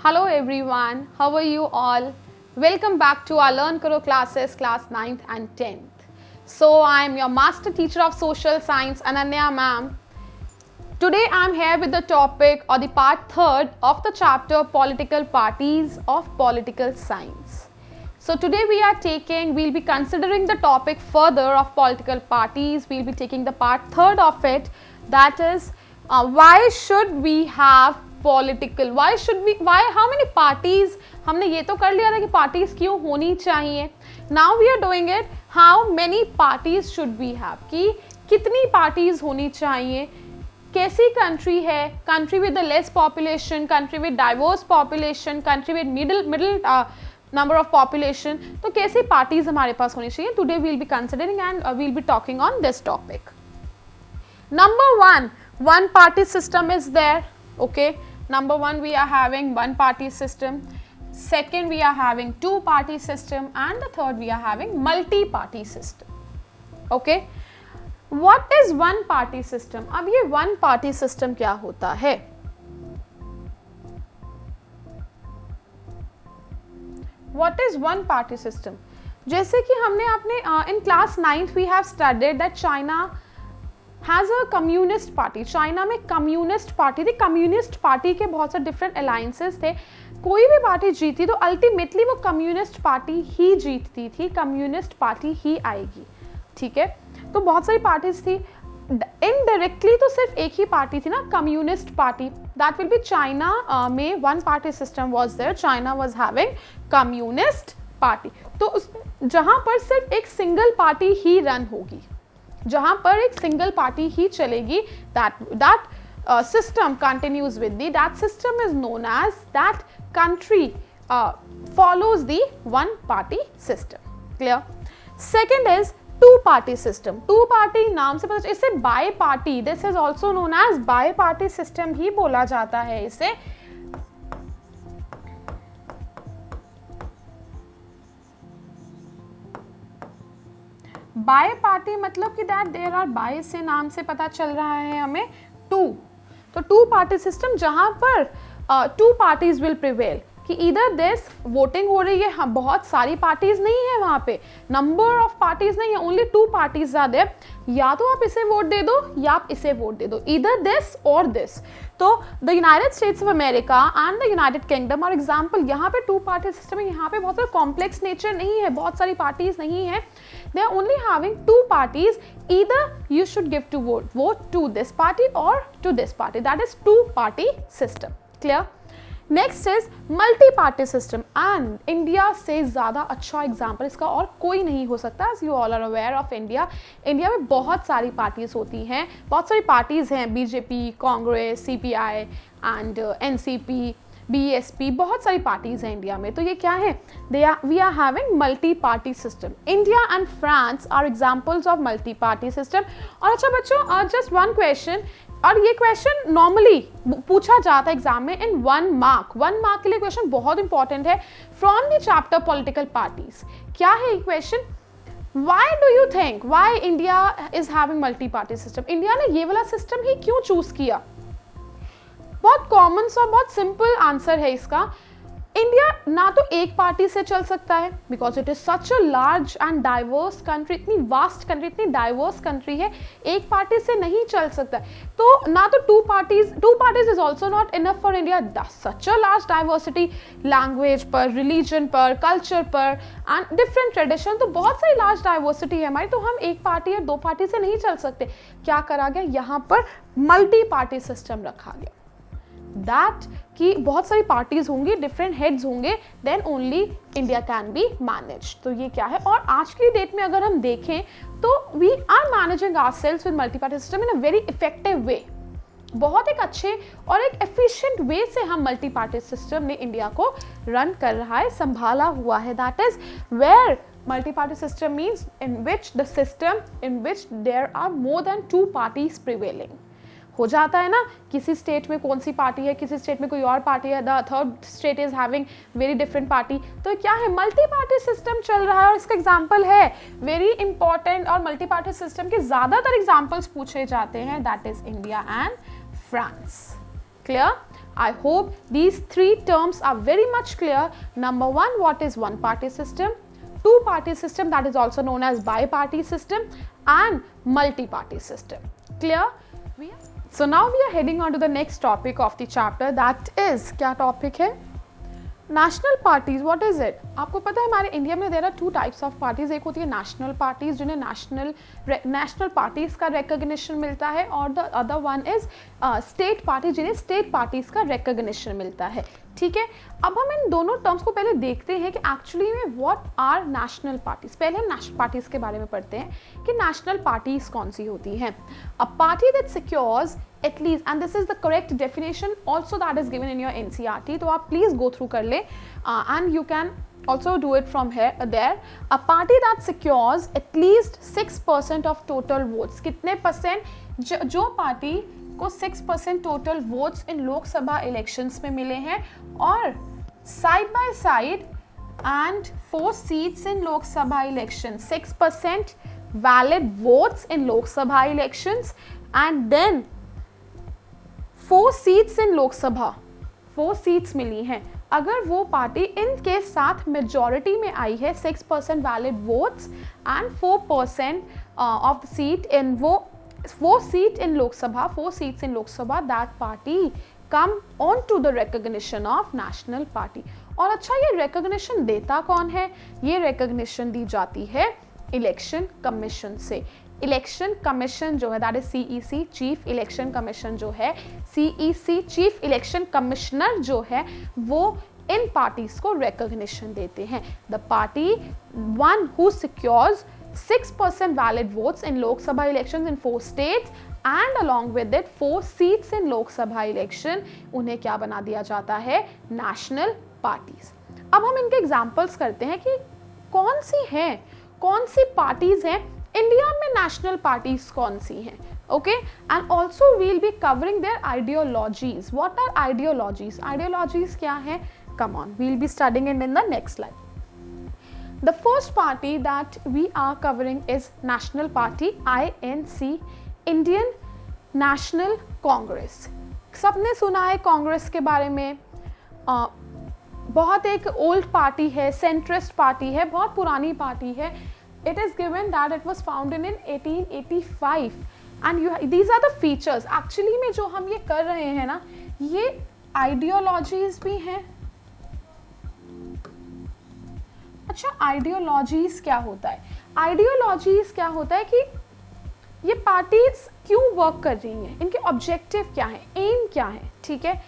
Hello everyone, how are you all? Welcome back to our Learn Karo classes, class 9th and 10th. So I am your master teacher of social science, Ananya ma'am. Today I am here with the topic or the part 3rd of the chapter Political Parties of Political Science. So today we'll be considering the topic further of political parties. We'll be taking the part 3rd of it, that is why should we have political, how many parties, हमने ये तो कर लिया था कि parties क्यों होनी चाहिए. Now we are doing it, how many parties should we have, कि कितनी parties होनी चाहिए, कैसी country है, country with the less population, country with diverse population, country with middle number of population, तो कैसी parties हमारे पास होनी चाहिए. Today we will be considering and we'll be talking on this topic. Number one party system is there. Okay, number one, we are having one party system. Second, we are having two party system, and the third, we are having multi party system. Okay, what is one party system? अब ये one party system क्या होता है? What is one party system? जैसे कि हमने अपने in class 9th we have studied that China has a communist party. China में कम्युनिस्ट पार्टी थी. कम्युनिस्ट पार्टी के बहुत सारे डिफरेंट अलायंसेस थे. कोई भी पार्टी जीती तो अल्टीमेटली वो कम्युनिस्ट पार्टी ही जीतती थी, कम्युनिस्ट पार्टी ही आएगी. ठीक है, तो बहुत सारी पार्टीज थी. इनडायरेक्टली तो सिर्फ एक ही पार्टी थी ना, communist party. That will be China में one party system was there. China was having communist party. तो जहां पर सिर्फ एक सिंगल पार्टी ही रन होगी, जहां पर एक सिंगल पार्टी ही चलेगी, that system continues with that system is known as that country follows the one party system. Clear? Second is two party system. two party नाम से पता, इसे biparty, this is also known as biparty system ही बोला जाता है इसे. Bye party मतलब कि दैट देयर आर बाय से नाम से पता चल रहा है हमें टू. तो टू पार्टी सिस्टम जहां पर टू पार्टीज विल प्रिवेल, कि इधर दिस वोटिंग हो रही है, हम बहुत सारी पार्टीज नहीं है वहां पे, नंबर ऑफ पार्टीज नहीं है, only two parties are there. या तो आप इसे वोट दे दो या आप इसे वोट दे दो, इधर दिस और दिस. तो the United States of America and the United Kingdom are example. यहाँ पे टू पार्टी सिस्टम है, यहाँ पे बहुत सारा कॉम्प्लेक्स नेचर नहीं है, बहुत सारी पार्टीज नहीं है. They are only having two parties. Either you should give to vote to this party और to this party. That is two party system. Clear? Next is multi party system, and India से ज़्यादा अच्छा example इसका और कोई नहीं हो सकता. As you all are aware of India, India में बहुत सारी पार्टीज होती हैं, बहुत सारी पार्टीज हैं, BJP, Congress, CPI and NCP, BSP, बहुत सारी पार्टीज हैं इंडिया में. तो ये क्या है? We are having multi party system. India and France are examples of multi party system. और अच्छा बच्चों, जस्ट वन क्वेश्चन, और ये क्वेश्चन नॉर्मली पूछा जाता है एग्जाम में इन 1 मार्क. 1 मार्क के लिए क्वेश्चन बहुत इंपॉर्टेंट है from the chapter political parties. क्या है ये question? Why do you think why India is having multi party system? India ने ये वाला सिस्टम ही क्यों चूज किया? बहुत कॉमन सा, बहुत सिंपल आंसर है इसका. इंडिया ना तो एक पार्टी से चल सकता है, because it is such a large and diverse country, इतनी वास्ट कंट्री, इतनी डाइवर्स कंट्री है, एक पार्टी से नहीं चल सकता. तो ना तो two parties is also not enough for India. Such a large diversity, language पर, रिलीजन पर, कल्चर पर एंड डिफरेंट ट्रेडिशन, तो बहुत सारी लार्ज डाइवर्सिटी है हमारी. तो हम एक पार्टी या दो पार्टी से नहीं चल सकते. क्या करा गया? यहाँ पर मल्टी पार्टी सिस्टम रखा गया. दैट कि बहुत सारी पार्टीज होंगी, डिफरेंट हेड्स होंगे, then only India can be manage. तो ये क्या है? और आज की डेट में अगर हम देखें तो we are managing ourselves with multi party system in a very effective way. बहुत एक अच्छे और एक एफिशिएंट वे से हम मल्टी पार्टी सिस्टम ने इंडिया को रन कर रहा है, संभाला हुआ है. That is where multi party system means in which the system in which there are more than two parties prevailing. हो जाता है ना, किसी स्टेट में कौन सी पार्टी है, किसी स्टेट में कोई और पार्टी है, the third state is having very different party. तो क्या है? मल्टी पार्टी सिस्टम चल रहा है. और इसका एग्जांपल है वेरी इंपॉर्टेंट, और मल्टी पार्टी सिस्टम के ज़्यादातर एग्जांपल्स पूछे जाते हैं, that is India and France. Clear? I hope these three terms are very much clear. Number one, what is one party system? Two party system, that is also known as bi-party system, and multi-party system. Clear? So now we are heading on to the next topic of the chapter, that is, क्या topic है? National parties, what is it? आपको पता है हमारे India में there are two types of parties. एक होती है नेशनल पार्टीज जिन्हें नेशनल पार्टीज का रिकॉग्निशन मिलता है, और the other one is state party जिन्हें स्टेट पार्टीज का रिकॉग्निशन मिलता है. ठीक है, अब हम इन दोनों टर्म्स को पहले देखते हैं कि एक्चुअली में व्हाट आर नेशनल पार्टीज. पहले हम नेशनल पार्टीज के बारे में पढ़ते हैं कि नेशनल पार्टीज कौन सी होती हैं. A party that secures at least, and this is the correct definition also that is given in your NCERT, तो आप please go through कर ले, and you can also do it from here there. A party that secures at least 6% of total votes. कितने percent? जो party को 6% total votes in Lok Sabha elections में मिले हैं, और side by side and 4 seats in Lok Sabha elections, 6% valid votes in Lok Sabha elections, and then 4 seats in लोक सभा, 4 seats मिली हैं. अगर वो पार्टी इनके साथ मेजॉरिटी में आई है, 6% valid votes and 4% of the seat in वो 4 seat in Lok Sabha, 4 seats in Lok Sabha, that party come on to the recognition of national party. और अच्छा, ये रिकॉग्निशन देता कौन है? ये रिकॉग्निशन दी जाती है इलेक्शन कमीशन से. इलेक्शन कमीशन जो है, that is CEC, chief election commission जो है, CEC चीफ इलेक्शन कमिश्नर जो है, वो इन पार्टीज को रिकॉग्निशन देते हैं. The party one who secures 6% valid votes in Lok Sabha elections in 4 states and along with it 4 seats in Lok Sabha election, उन्हें क्या बना दिया जाता है? National parties. अब हम इनके एग्जाम्पल्स करते हैं कि कौन सी हैं, कौन सी पार्टीज हैं इंडिया में, नेशनल पार्टीज कौन सी हैं. Okay, and also we'll be covering their ideologies. What are ideologies? Ideologies क्या है? Come on, we'll be studying it in the next slide. The first party that we are covering is national party, INC, Indian National Congress. सबने सुना है Congress के बारे में. बहुत एक ओल्ड पार्टी है, सेंट्रिस्ट पार्टी है, बहुत पुरानी पार्टी है. It is given that it was founded in 1885 and these are the features. Actually में जो हम ये कर रहे हैं ना, ये ideologies भी हैं. अच्छा, ideologies क्या होता है? Ideologies क्या होता है कि ये पार्टीज क्यों वर्क कर रही हैं, इनके ऑब्जेक्टिव क्या है, एम क्या है. ठीक है,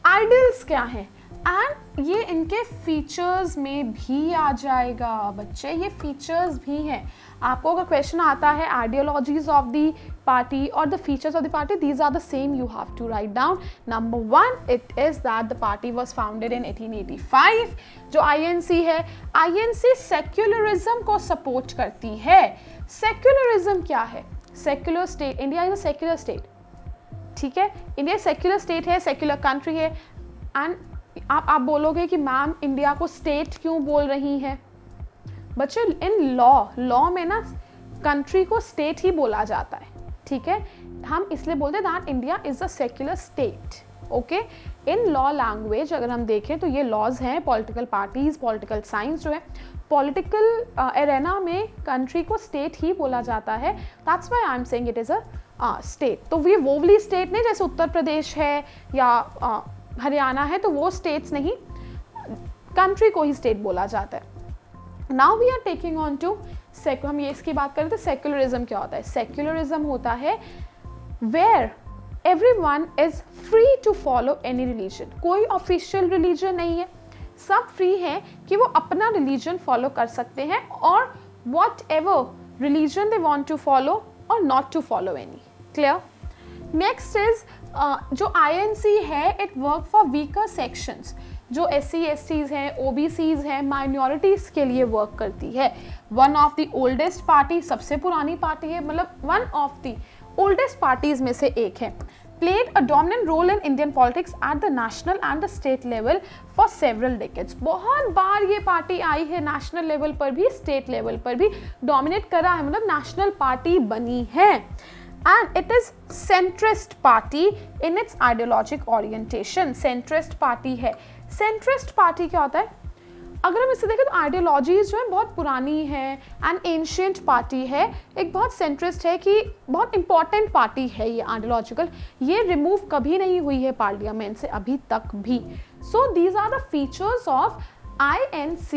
आइडियल्स क्या है, एंड ये इनके फीचर्स में भी आ जाएगा बच्चे. ये फीचर्स भी हैं. आपको अगर क्वेश्चन आता है आइडियोलॉजीज ऑफ द पार्टी और the features of the party, these are the same, you have to write down. Number 1, it is that the party was founded in 1885. जो INC है, INC सेक्युलरिज्म को support करती है. Secularism क्या है? Secular state. India is a secular state. ठीक है, India secular state है, सेक्युलर कंट्री है. एंड आप बोलोगे कि मैम इंडिया को स्टेट क्यों बोल रही है? बच्चे, इन लॉ में ना कंट्री को स्टेट ही बोला जाता है. ठीक है, हम इसलिए बोलते हैं that India is a secular state. Okay, in law language अगर हम देखें तो ये लॉज हैं. पॉलिटिकल पार्टीज, पॉलिटिकल साइंस जो है, पॉलिटिकल एरेना में कंट्री को स्टेट ही बोला जाता है. That's why I am saying it is a state. तो ये वोवली स्टेट नहीं, जैसे उत्तर प्रदेश है या हरियाणा है, तो वो स्टेट्स नहीं, कंट्री को ही स्टेट बोला जाता है. Now we are taking on to हम ये इसकी बात करें तो सेक्युलरिज्म क्या होता है? सेक्युलरिज्म होता है where everyone is free to follow any religion. कोई ऑफिशियल रिलीजन नहीं है, सब फ्री हैं कि वो अपना रिलीजन फॉलो कर सकते हैं, और whatever religion they want to follow और not to follow any. Clear? Next is जो INC है, it work for weaker sections. जो SC STs हैं, OBCs हैं, माइनॉरिटीज़ के लिए वर्क करती है. One of the oldest party, सबसे पुरानी पार्टी है, मतलब one of the oldest parties में से एक है. played a dominant role in Indian politics at the national and the state level for several decades. बहुत बार ये पार्टी आई है, नेशनल लेवल पर भी, स्टेट लेवल पर भी डोमिनेट करा है, मतलब नेशनल पार्टी बनी है. and it is centrist party in its ideologic orientation. centrist party है. centrist party क्या होता है? अगर हम इसे देखें तो आइडियोलॉजीज जो है बहुत पुरानी है एंड एंशियंट पार्टी है, एक बहुत सेंट्रिस्ट है कि बहुत इंपॉर्टेंट पार्टी है ये आइडियोलॉजिकल, ये रिमूव कभी नहीं हुई है पार्लियामेंट से अभी तक भी. So these are the features of INC,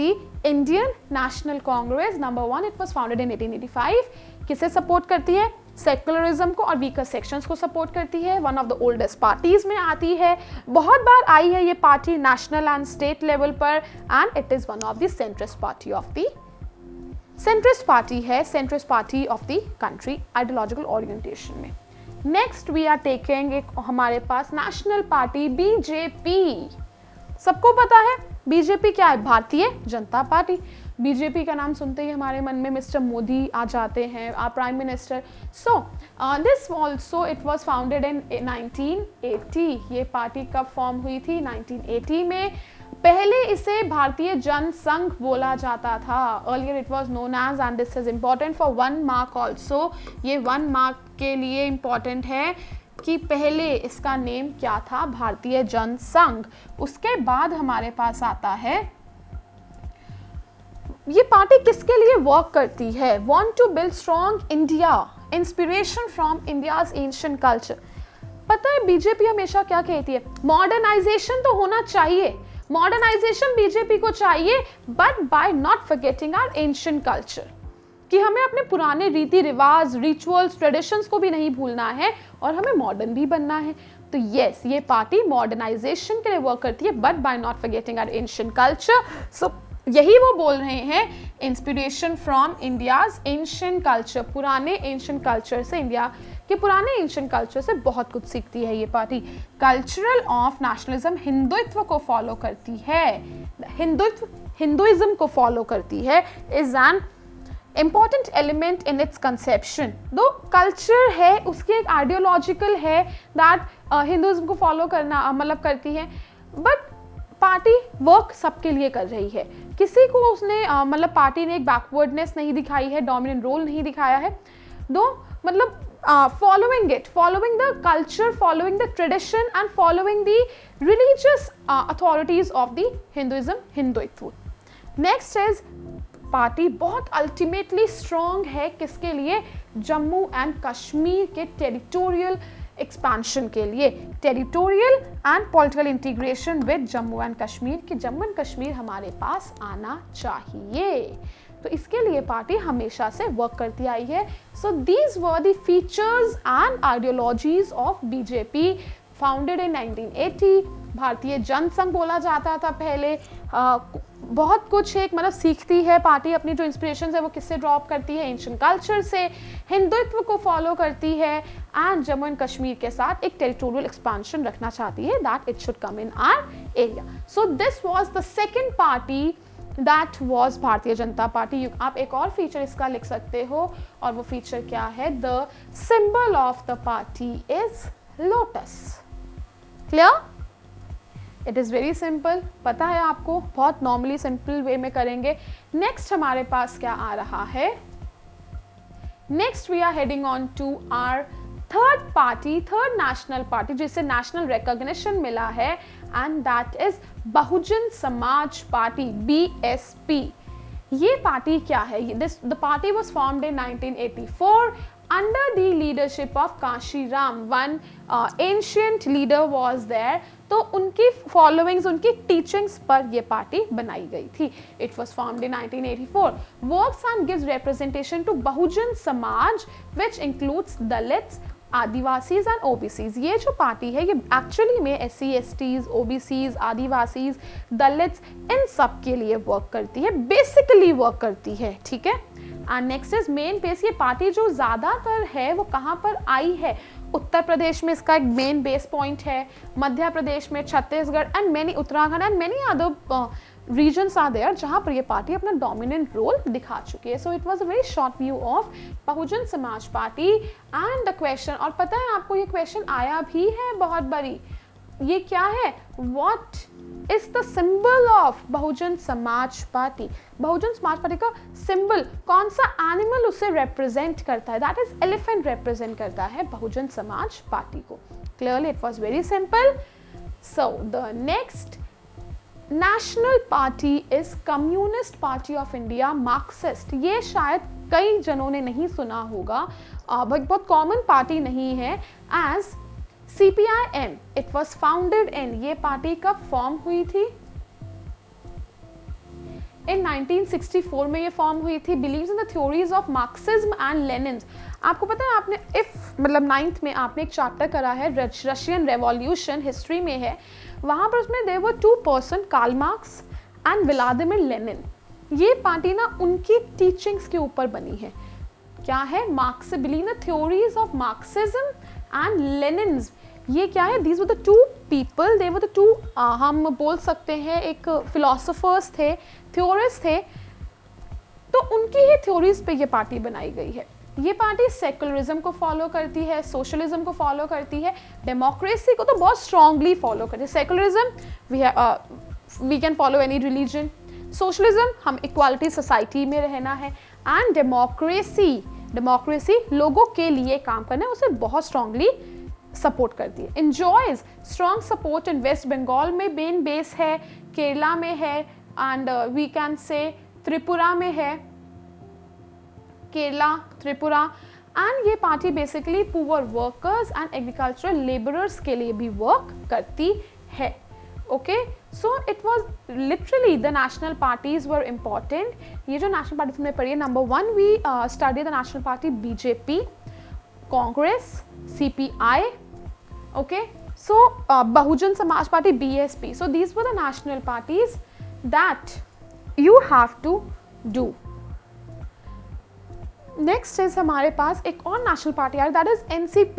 Indian National Congress. Number 1, it was founded in 1885. किसे सपोर्ट करती है? सेक्युलरिज्म को और वीकर सेक्शंस को सपोर्ट करती है. One of the oldest parties में आती है, बहुत बार आई है ये party national and state level पर, and it is one of the centrist party of the centrist party है, centrist party of the country ideological orientation में. नेक्स्ट वी आर टेकिंग एक हमारे पास नेशनल पार्टी बीजेपी. सबको पता है BJP क्या है? भारतीय जनता पार्टी. बीजेपी का नाम सुनते ही हमारे मन में मिस्टर मोदी आ जाते हैं, our prime minister. So this also it was founded in 1980. ये पार्टी कब फॉर्म हुई थी? 1980 में. पहले इसे भारतीय जनसंघ बोला जाता था. Earlier it was known as, and this is important for 1 mark also. ये 1 मार्क के लिए इम्पॉर्टेंट है कि पहले इसका नेम क्या था? भारतीय जनसंघ. उसके बाद हमारे पास आता है, ये पार्टी किसके लिए वर्क करती है? Want to build strong India, inspiration from India's ancient culture. पता है बीजेपी हमेशा क्या कहती है? मॉडर्नाइजेशन तो होना चाहिए, मॉडर्नाइजेशन बीजेपी को चाहिए, but by not forgetting our ancient culture, कि हमें अपने पुराने रीति रिवाज, रिचुअल्स, ट्रेडिशंस को भी नहीं भूलना है और हमें मॉडर्न भी बनना है. तो यस, ये पार्टी मॉडर्नाइजेशन के लिए वर्क करती है, but by not forgetting our ancient culture. So यही वो बोल रहे हैं, inspiration from India's ancient culture. पुराने एंशिएंट कल्चर से, इंडिया के पुराने एंशिएंट कल्चर से बहुत कुछ सीखती है ये party. Cultural of nationalism, Hindutva को फॉलो करती है, हिंदुइज्म को फॉलो करती है. Is an important element in its conception. दो कल्चर है, उसकी एक आइडियोलॉजिकल है दैट हिंदुइज्म को फॉलो करना मतलब करती है, बट पार्टी वर्क सबके लिए कर रही है. किसी को उसने मतलब पार्टी ने एक बैकवर्डनेस नहीं दिखाई है, डोमिनेंट रोल नहीं दिखाया है. दो मतलब following the culture, following the tradition and following the religious authorities of the Hinduism. Next is party बहुत अल्टीमेटली स्ट्रॉन्ग है किसके लिए? जम्मू एंड कश्मीर के टेरिटोरियल एक्सपेंशन के लिए, territorial and political integration with Jammu and Kashmir, कि जम्मू एंड कश्मीर हमारे पास आना चाहिए. तो इसके लिए पार्टी हमेशा से वर्क करती आई है. So these were the features and ideologies of BJP, founded in 1980. भारतीय जनसंघ बोला जाता था पहले. बहुत कुछ एक मतलब सीखती है पार्टी, अपनी जो इंस्पिरेशन है वो किससे ड्रॉप करती है? एंशिएंट कल्चर से. हिंदुत्व को फॉलो करती है एंड जम्मू एंड कश्मीर के साथ एक टेरिटोरियल एक्सपेंशन रखना चाहती है, that it should come in our area. So this was the second party, that was Bharatiya Janata party. आप एक और फीचर इसका लिख सकते हो, और वो फीचर क्या है? The symbol of the party is lotus. Clear? It is very simple, पता है आपको, बहुत नॉर्मली सिंपल वे में करेंगे. नेक्स्ट हमारे पास क्या आ रहा है? Next we are heading on to our third party, third national party जिसे नेशनल रिकॉग्निशन मिला है, and that is Bahujan Samaj party, BSP. ये पार्टी क्या है? The party was formed in 1984 under the leadership of Kashiram. One ancient leader was there. तो उनकी followings, उनकी teachings पर ये पार्टी बनाई गई थी. It was formed in 1984. Works and gives representation to Bahujan Samaj which includes Dalits, Adivasis and OBCs. ये जो पार्टी है ये एक्चुअली में SC, STs, OBCs, Adivasis, Dalits, इन सब के लिए वर्क करती है, बेसिकली वर्क करती है. ठीक है. And next is main base. ये पार्टी जो ज़्यादातर है वो कहाँ पर आई है? उत्तर प्रदेश में इसका एक मेन बेस पॉइंट है, मध्य प्रदेश में, Chhattisgarh and many, Uttarakhand and many other regions are there जहाँ पर ये पार्टी अपना डोमिनेंट रोल दिखा चुकी है. So it was a very short view of Bahujan Samaj party. And the question, और पता है आपको ये क्वेश्चन आया भी है बहुत बारी, ये क्या है, what is the symbol of Bahujan Samaj party? Bahujan Samaj party का सिंबल, कौन सा एनिमल उसे रिप्रेजेंट करता है? दैट इज एलिफेंट रिप्रेजेंट करता है बहुजन समाज पार्टी को. Clearly it was very simple. So the next national party is communist party of India, Marxist. ये शायद कई जनों ने नहीं सुना होगा, बहुत कॉमन पार्टी नहीं है. As CPIM, it was founded in, ये पार्टी कब फॉर्म हुई थी? In 1964 में ये फॉर्म हुई थी. Believes in the theories of Marxism and Lenin. आपको पता है, आपने मतलब 9th में आपने एक चैप्टर करा है रशियन रेवोल्यूशन, हिस्ट्री में है, वहाँ पर उसमें there were 2 person, Karl Marx and Vladimir Lenin. ये पार्टी ना उनकी टीचिंग्स के ऊपर बनी है. क्या है? Marx, believe the theories of Marxism and Lenin's. ये क्या है? These were the 2 people, they were the 2, हम बोल सकते हैं एक फिलोसोफर्स थे, थ्योरिस्ट थे, तो उनकी ही थ्योरीज पे ये पार्टी बनाई गई है. ये पार्टी सेकुलरिज्म को फॉलो करती है, सोशलिज्म को फॉलो करती है, डेमोक्रेसी को तो बहुत स्ट्रांगली फॉलो करती है. Secularism we can follow any religion, socialism हम इक्वालिटी सोसाइटी में रहना है, एंड डेमोक्रेसी लोगों के लिए काम करना है, उसे बहुत स्ट्रांगली सपोर्ट करती है. Enjoys strong support in West Bengal में मेन बेस है, केरला में है, and we can say Tripura में है, केरला, त्रिपुरा. एंड ये party basically poor workers and agricultural labourers के लिए भी वर्क करती है. Okay, so it was literally the national parties were important. ये जो नेशनल पार्टीज हमने पढ़ी है, number 1 we study the national party BJP, Congress, CPI. Okay, so Bahujan Samaj Party, BSP. So these were the national parties that you have to do. Next is हमारे पास एक और national party आ रही, that is NCP.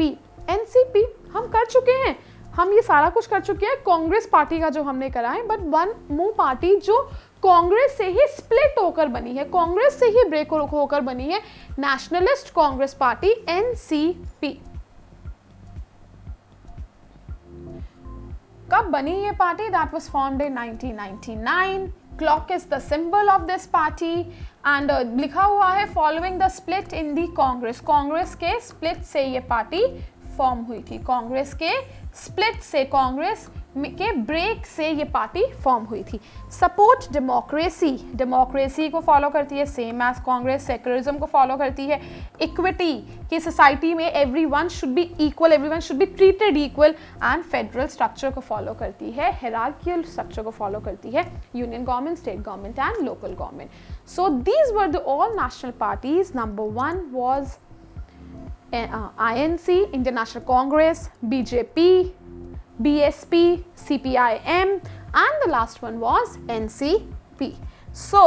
NCP हम कर चुके हैं, हम ये सारा कुछ कर चुके हैं. कांग्रेस पार्टी का जो हमने करा है, बट वन मोर पार्टी जो कांग्रेस से ही स्प्लिट होकर बनी है, कांग्रेस से ही ब्रेक होकर बनी है, नेशनलिस्ट कांग्रेस पार्टी NCP. कब बनी ये party? That was formed in 1999. Clock is the symbol of this party and लिखा हुआ है फॉलोइंग द स्प्लिट इन दी कांग्रेस. कांग्रेस के स्प्लिट से ये पार्टी फॉर्म हुई थी, कांग्रेस के स्प्लिट से, कांग्रेस के ब्रेक से ये पार्टी फॉर्म हुई थी. सपोर्ट डेमोक्रेसी, डेमोक्रेसी को फॉलो करती है, सेम एज कांग्रेस. सेकुलरिज्म को फॉलो करती है, इक्विटी की सोसाइटी में everyone should be equal, everyone should be treated equal, and federal structure को फॉलो करती है, हायरार्कियल स्ट्रक्चर को फॉलो करती है, union government, state government and local government. So these were the all national parties. Number 1 was INC, Indian National Congress, BJP, BSP, CPIM, and the last one was NCP. So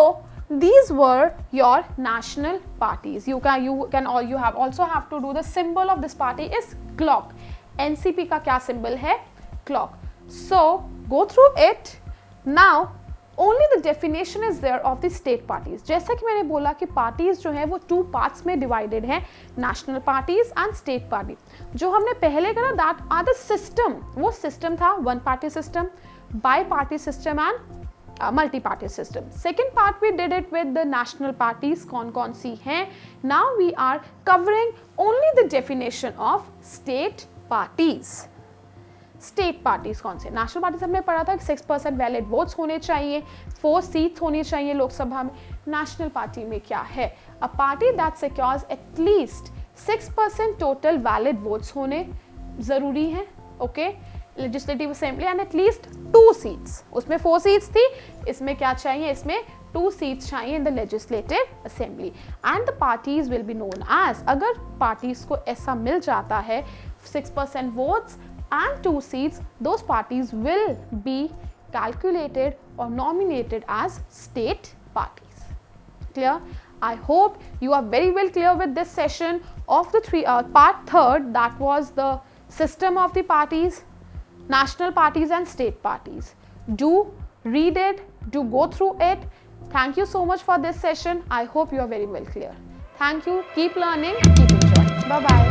these were your national parties. You also have to do the symbol of this party is clock. NCP का क्या symbol है? Clock. So go through it. Now only the definition is there of the state parties. जैसा कि मैंने बोला कि parties जो है वो 2 पार्ट्स में डिवाइडेड है, national parties and state party. जो हमने पहले करा दैट आर द सिस्टम, वो सिस्टम था 1 party system, bi party system and multi party system. Second part we did it with the national parties, कौन कौन सी हैं. Now we are covering only the definition of state parties. State parties कौन से? National parties हमने पढ़ा था कि 6% वैलिड वोट्स होने चाहिए, 4 सीट्स होनी चाहिए लोकसभा में. नेशनल पार्टी में क्या है? A party that secures at least 6% total valid votes होने जरूरी है. Okay, legislative assembly and at least 2 seats. उसमें 4 सीट्स थी, इसमें क्या चाहिए? इसमें 2 सीट्स चाहिए in the legislative assembly. And the parties will be known as, अगर पार्टीज को ऐसा मिल जाता है 6% votes and 2 seats, those parties will be calculated or nominated as state parties. Clear? I hope you are very well clear with this session of the part 3rd, that was the system of the parties, national parties and state parties. Do read it, do go through it. Thank you so much for this session. I hope you are very well clear. Thank you. Keep learning, keep enjoying. Bye bye.